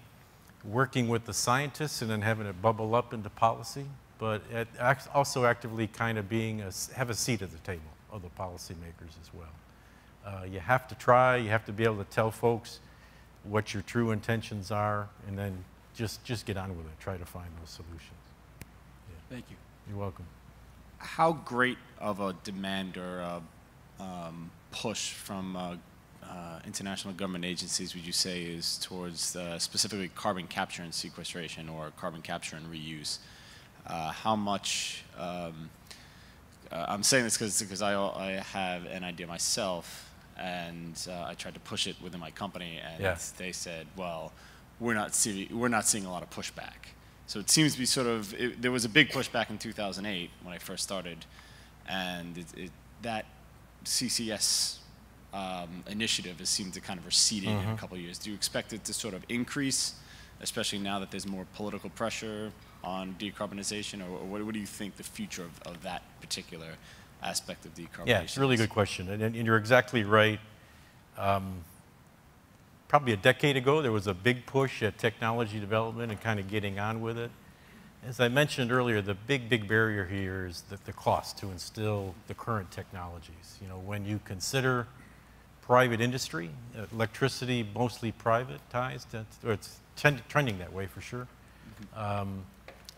working with the scientists and then having it bubble up into policy, but also actively kind of have a seat at the table of the policymakers as well. You have to try, you have to be able to tell folks what your true intentions are, and then just get on with it, try to find those solutions. Yeah. Thank you. You're welcome. How great of a demand or push from international government agencies would you say is towards specifically carbon capture and sequestration, or carbon capture and reuse? How much, I'm saying this because I have an idea myself, and I tried to push it within my company, and they said, well, we're not seeing a lot of pushback. So it seems to be sort of, there was a big pushback in 2008 when I first started, and that CCS initiative has seemed to kind of receding in a couple of years. Do you expect it to sort of increase, especially now that there's more political pressure on decarbonization, or what do you think the future of that particular aspect of decarbonization? Yeah, it's a really good question, and you're exactly right. Probably a decade ago, there was a big push at technology development and kind of getting on with it. As I mentioned earlier, the big barrier here is the cost to instill the current technologies. You know, when you consider private industry, electricity mostly privatized, or it's trending that way for sure.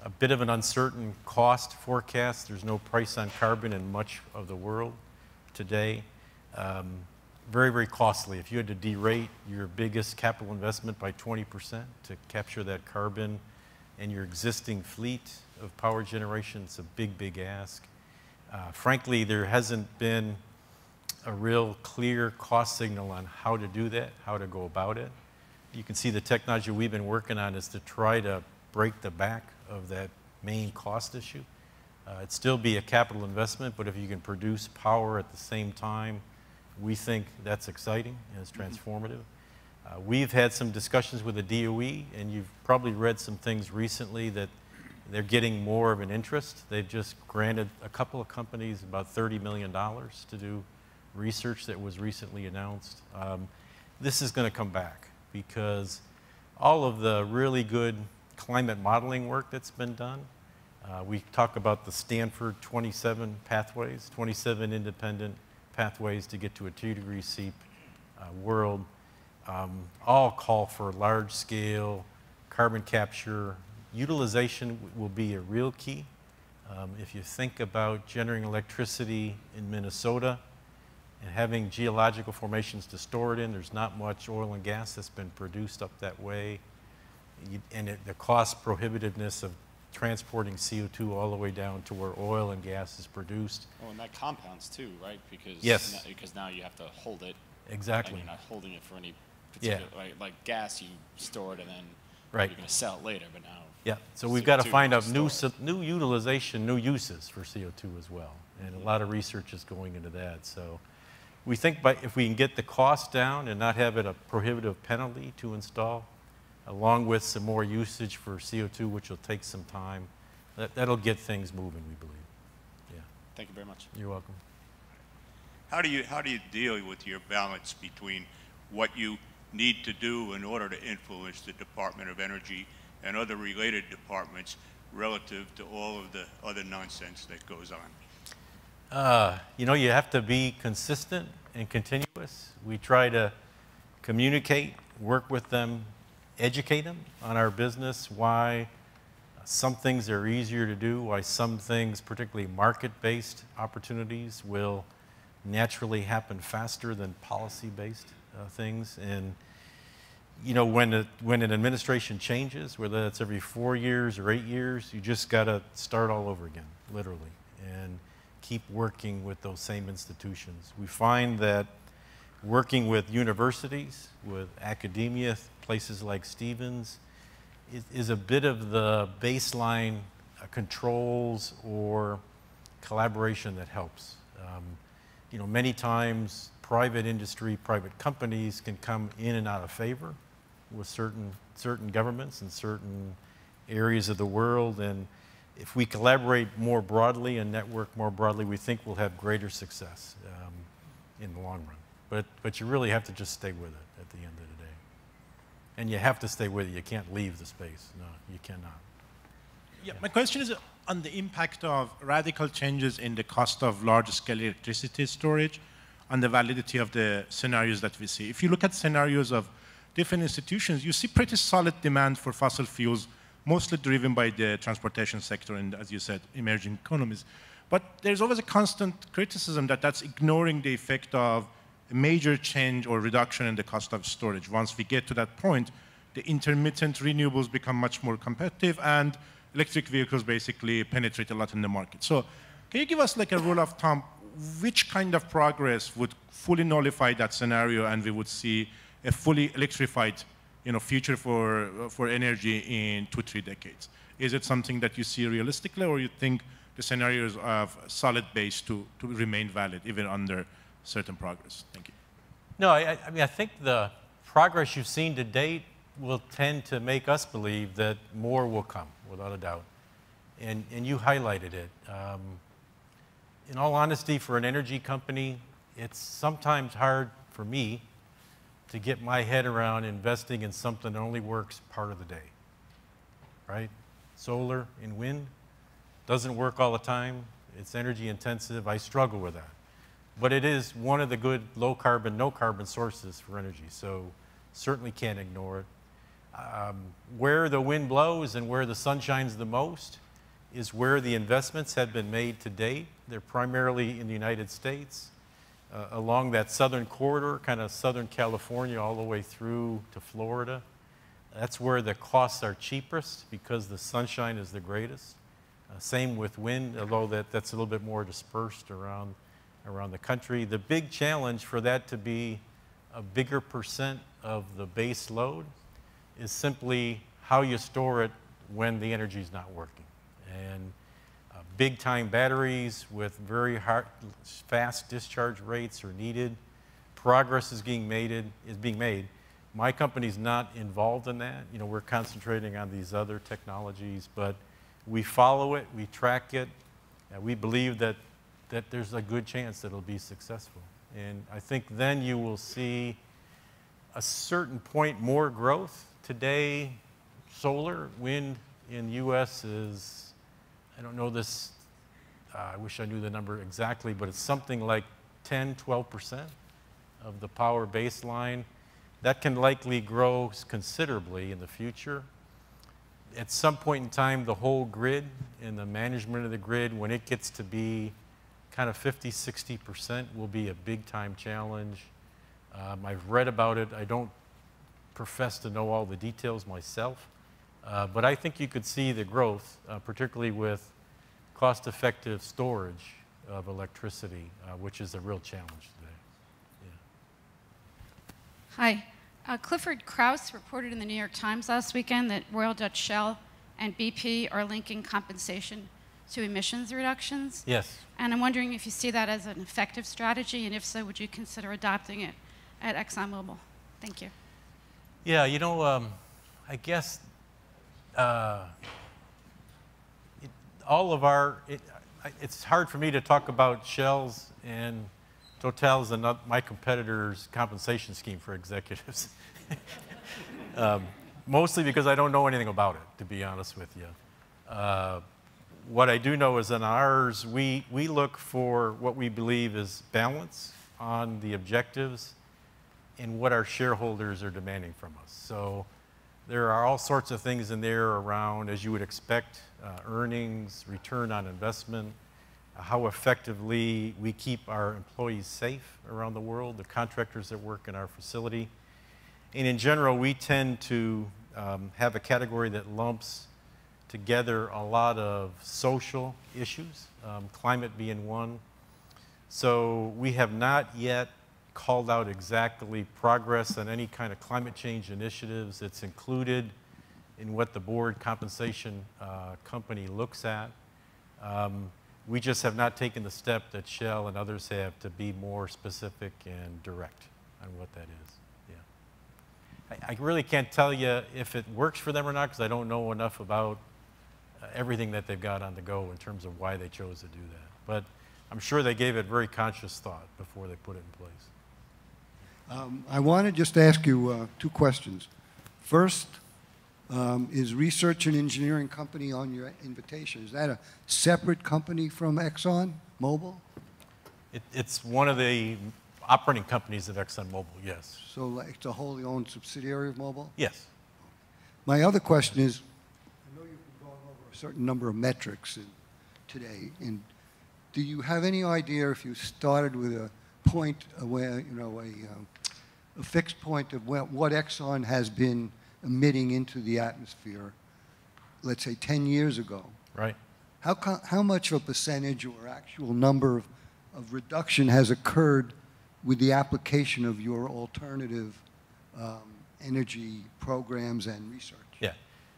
A bit of an uncertain cost forecast. There's no price on carbon in much of the world today. Very costly. If you had to derate your biggest capital investment by 20% to capture that carbon and your existing fleet of power generation, it's a big ask. Frankly, there hasn't been a real clear cost signal on how to do that, how to go about it. You can see the technology we've been working on is to try to break the back of that main cost issue. It'd still be a capital investment, but if you can produce power at the same time, we think that's exciting and it's transformative. We've had some discussions with the DOE, and you've probably read some things recently that they're getting more of an interest. They've just granted a couple of companies about $30 million to do research that was recently announced. This is going to come back because all of the really good climate modeling work that's been done, we talk about the Stanford 27 pathways, 27 independent pathways to get to a 2°C world, all call for large-scale carbon capture, utilization will be a real key. If you think about generating electricity in Minnesota and having geological formations to store it in, there's not much oil and gas that's been produced up that way. The cost prohibitiveness of transporting CO2 all the way down to where oil and gas is produced. Oh, and that compounds too, right? Because yes. Because now you have to hold it. Exactly. And you're not holding it for any particular, like gas, you store it and then you're going to sell it later, but now. Yeah, so we've got to find out new utilization, new uses for CO2 as well. And a lot of research is going into that. So we think if we can get the cost down and not have it a prohibitive penalty to install, along with some more usage for CO2, which will take some time, that'll get things moving, we believe. Yeah. Thank you very much. You're welcome. How do you deal with your balance between what you need to do in order to influence the Department of Energy and other related departments relative to all of the other nonsense that goes on? You know, you have to be consistent and continuous. We try to communicate, work with them, educate them on our business, why some things are easier to do, why some things, particularly market-based opportunities, will naturally happen faster than policy-based things. And you know, when an administration changes, whether that's every 4 years or 8 years, you just got to start all over again, literally, and keep working with those same institutions. We find that working with universities, with academia, places like Stevens, is a bit of the baseline controls or collaboration that helps. You know, many times private industry, private companies can come in and out of favor with certain governments in certain areas of the world, and if we collaborate more broadly and network more broadly, we think we'll have greater success in the long run. But you really have to just stay with it at the end of the day. And you have to stay with it. You can't leave the space. No, you cannot. Yeah, my question is on the impact of radical changes in the cost of large-scale electricity storage on the validity of the scenarios that we see. If you look at scenarios of different institutions, you see pretty solid demand for fossil fuels, mostly driven by the transportation sector and, as you said, emerging economies. But there's always a constant criticism that that's ignoring the effect of a major change or reduction in the cost of storage. Once we get to that point, the intermittent renewables become much more competitive and electric vehicles basically penetrate a lot in the market. So can you give us like a rule of thumb, which kind of progress would fully nullify that scenario and we would see a fully electrified future for energy in 2-3 decades? Is it something that you see realistically, or you think the scenarios of solid base to remain valid even under certain progress? Thank you. No, I mean, I think the progress you've seen to date will tend to make us believe that more will come, without a doubt. And you highlighted it. In all honesty, for an energy company, it's sometimes hard for me to get my head around investing in something that only works part of the day, right? Solar and wind doesn't work all the time. It's energy intensive. I struggle with that. But it is one of the good low carbon, no carbon sources for energy, so certainly can't ignore it. Where the wind blows and where the sun shines the most is where the investments have been made to date. They're primarily in the United States, along that southern corridor, kind of Southern California all the way through to Florida. That's where the costs are cheapest because the sunshine is the greatest. Same with wind, although that's a little bit more dispersed around the country. The big challenge for that to be a bigger percent of the base load is simply how you store it when the energy is not working. And big-time batteries with very fast discharge rates are needed. Progress is being made. My company's not involved in that. You know, we're concentrating on these other technologies, but we follow it, we track it, and we believe that there's a good chance that it'll be successful. And I think then you will see a certain point more growth. Today, solar, wind in U.S. is, I don't know this, I wish I knew the number exactly, but it's something like 10, 12% of the power baseline. That can likely grow considerably in the future. at some point in time, the whole grid and the management of the grid, when it gets to be kind of 50, 60%, will be a big time challenge. I've read about it. I don't profess to know all the details myself, but I think you could see the growth, particularly with cost-effective storage of electricity, which is a real challenge today. Hi. Clifford Krauss reported in the New York Times last weekend that Royal Dutch Shell and BP are linking compensation to emissions reductions. Yes. And I'm wondering if you see that as an effective strategy, and if so, would you consider adopting it at ExxonMobil? Thank you. Yeah, you know, I guess all of our, it's hard for me to talk about Shell's and Total's and my competitors' compensation scheme for executives. Mostly because I don't know anything about it, to be honest with you. What I do know is in ours, we look for what we believe is balance on the objectives and what our shareholders are demanding from us. So there are all sorts of things in there around, as you would expect, earnings, return on investment, how effectively we keep our employees safe around the world, the contractors that work in our facility. And in general, we tend to have a category that lumps together a lot of social issues, climate being one. So we have not yet called out exactly progress on any kind of climate change initiatives. It's included in what the board compensation company looks at. We just have not taken the step that Shell and others have to be more specific and direct on what that is. Yeah. I really can't tell you if it works for them or not, because I don't know enough about everything that they've got on the go in terms of why they chose to do that. But I'm sure they gave it very conscious thought before they put it in place. I want to just ask you two questions. First, is Research and Engineering Company on your invitation? Is that a separate company from ExxonMobil? It's one of the operating companies of ExxonMobil, yes. So like it's a wholly owned subsidiary of Mobil? Yes. My other question is, I know you've been going over a certain number of metrics today, and do you have any idea if you started with a point where, you know, a fixed point of what Exxon has been emitting into the atmosphere, let's say 10 years ago? Right. How much of a percentage or actual number of reduction has occurred with the application of your alternative energy programs and research? Yeah.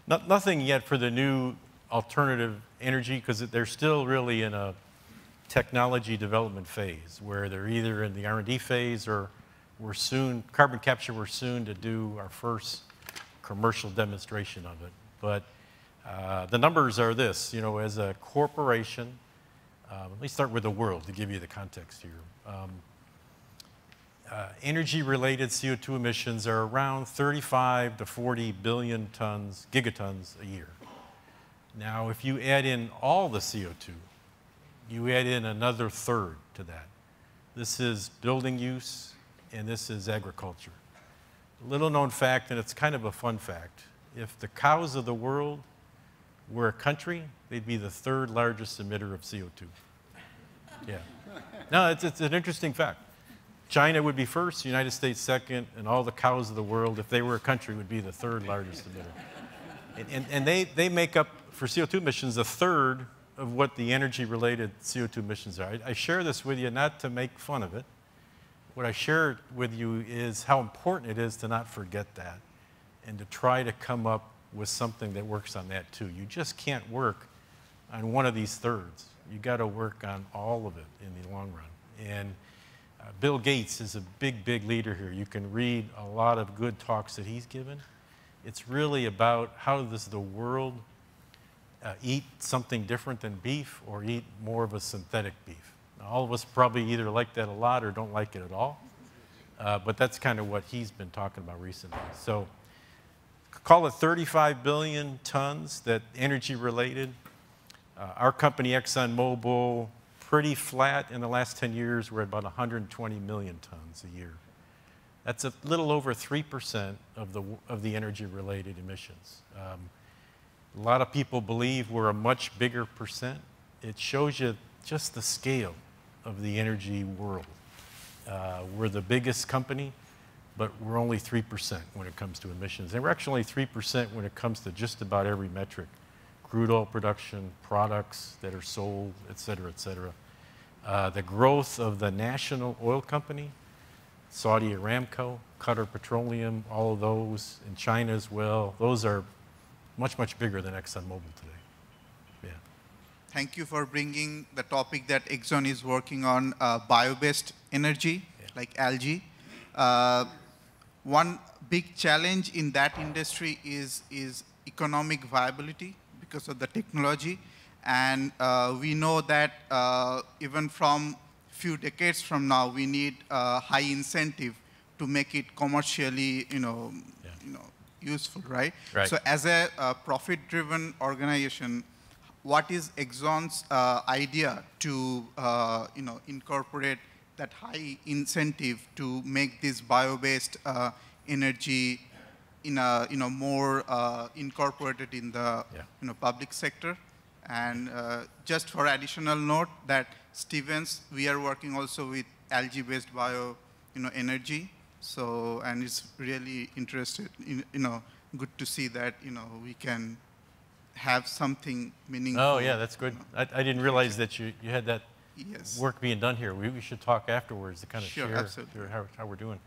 Nothing yet for the new alternative energy, because they're still really in a technology development phase where they're either in the R&D phase or we're soon, carbon capture, we're soon to do our first commercial demonstration of it. But the numbers are this, you know, as a corporation, let me start with the world to give you the context here. Energy-related CO2 emissions are around 35 to 40 billion tons, gigatons a year. Now, if you add in all the CO2, you add in another third to that. This is building use, and this is agriculture. Little known fact, and it's kind of a fun fact, if the cows of the world were a country, they'd be the third largest emitter of CO2. Yeah. No, it's an interesting fact. China would be first, United States second, and all the cows of the world, if they were a country, would be the third largest emitter. And they make up, for CO2 emissions, a third of what the energy-related CO2 emissions are. I share this with you not to make fun of it. What I share with you is how important it is to not forget that and to try to come up with something that works on that too. You just can't work on one of these thirds. You got to work on all of it in the long run. And Bill Gates is a big, big leader here. You can read a lot of good talks that he's given. It's really about how does the world eat something different than beef or eat more of a synthetic beef. Now, all of us probably either like that a lot or don't like it at all, but that's kind of what he's been talking about recently. So call it 35 billion tons that energy related. Our company, ExxonMobil, pretty flat in the last 10 years. We're at about 120 million tons a year. That's a little over 3% of the energy related emissions. A lot of people believe we're a much bigger percent. It shows you just the scale of the energy world. We're the biggest company, but we're only 3% when it comes to emissions. And we're actually 3% when it comes to just about every metric. Crude oil production, products that are sold, et cetera, et cetera. The growth of the national oil company, Saudi Aramco, Qatar Petroleum, all of those, in China as well, those are much, much bigger than ExxonMobil today. Yeah. Thank you for bringing the topic that Exxon is working on, bio-based energy, like algae. One big challenge in that industry is economic viability because of the technology. And we know that even from few decades from now, we need high incentive to make it commercially, useful, right? Right. So as a profit-driven organization, what is Exxon's idea to, incorporate that high incentive to make this bio-based energy in a, more incorporated in the, public sector? And just for additional note that Stevens, we are working also with algae-based bio, energy. So, and it's really interested, good to see that, we can have something meaningful. Oh, yeah, that's good. I didn't realize that you had that Yes. work being done here. We should talk afterwards to kind of share how we're doing.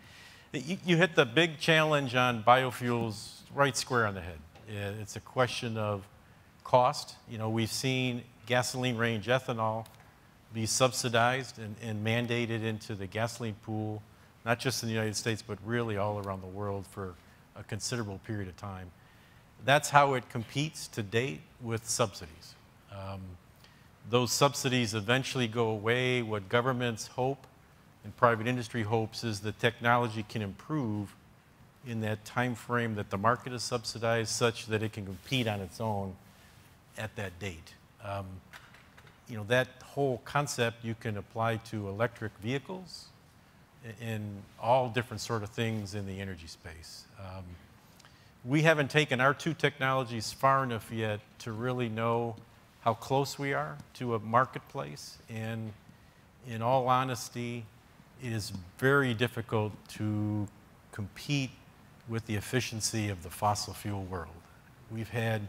You hit the big challenge on biofuels right square on the head. It's a question of cost. We've seen gasoline range ethanol be subsidized and mandated into the gasoline pool, not just in the United States, but really all around the world for a considerable period of time. That's how it competes to date with subsidies. Those subsidies eventually go away. What governments hope and private industry hopes is the technology can improve in that time frame that the market is subsidized such that it can compete on its own at that date. That whole concept you can apply to electric vehicles and all different sort of things in the energy space. We haven't taken our two technologies far enough yet to really know how close we are to a marketplace, and in all honesty, it is very difficult to compete with the efficiency of the fossil fuel world. We've had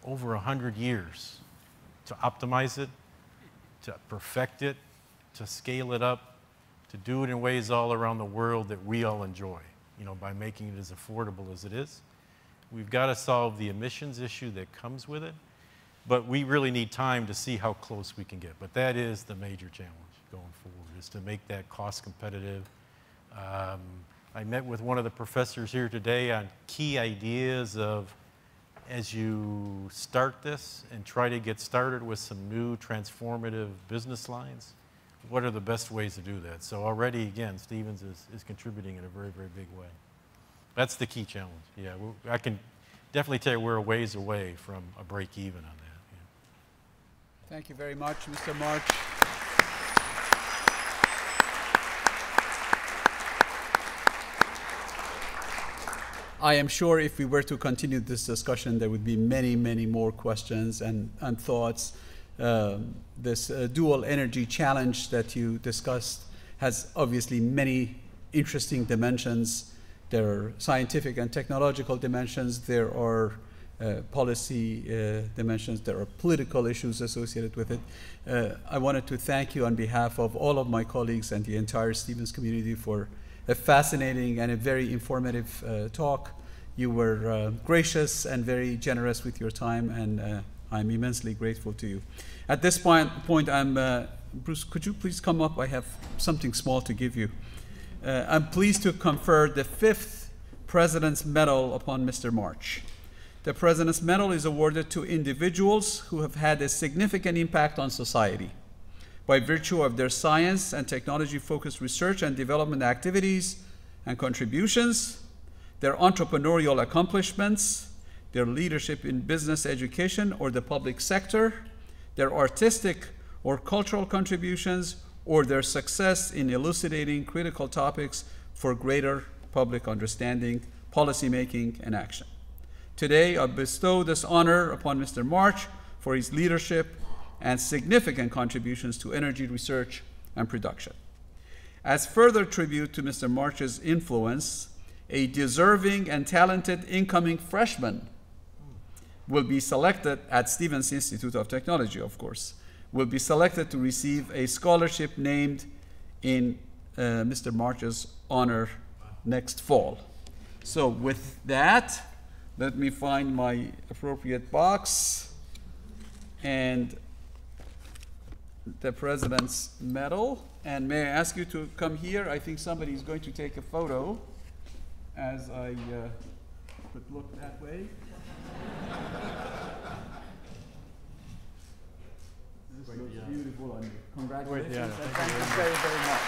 over 100 years to optimize it, to perfect it, to scale it up, to do it in ways all around the world that we all enjoy, by making it as affordable as it is. We've got to solve the emissions issue that comes with it, but we really need time to see how close we can get. But that is the major challenge going forward, is to make that cost competitive. I met with one of the professors here today on key ideas of, as you start this and try to get started with some new transformative business lines, what are the best ways to do that? So already, again, Stevens is contributing in a very, very big way. That's the key challenge. Yeah, I can definitely tell you we're a ways away from a break even on that. Yeah. Thank you very much, Mr. March. I am sure if we were to continue this discussion, there would be many, many more questions and thoughts. This dual energy challenge that you discussed has obviously many interesting dimensions. There are scientific and technological dimensions. There are policy dimensions. There are political issues associated with it. I wanted to thank you on behalf of all of my colleagues and the entire Stevens community for a fascinating and a very informative talk. You were gracious and very generous with your time, and I'm immensely grateful to you. At this point, Bruce, could you please come up? I have something small to give you. I'm pleased to confer the 5th President's Medal upon Mr. March. The President's Medal is awarded to individuals who have had a significant impact on society by virtue of their science and technology-focused research and development activities and contributions, their entrepreneurial accomplishments, their leadership in business, education, or the public sector, their artistic or cultural contributions, or their success in elucidating critical topics for greater public understanding, policymaking, and action. Today, I bestow this honor upon Mr. March for his leadership and significant contributions to energy research and production. As further tribute to Mr. March's influence, a deserving and talented incoming freshman will be selected at Stevens Institute of Technology, of course, will be selected to receive a scholarship named in Mr. March's honor next fall. So with that, let me find my appropriate box and the President's medal. And may I ask you to come here? I think somebody is going to take a photo as I could look that way. This looks beautiful on you. Congratulations. Yeah, and thank you very, very much.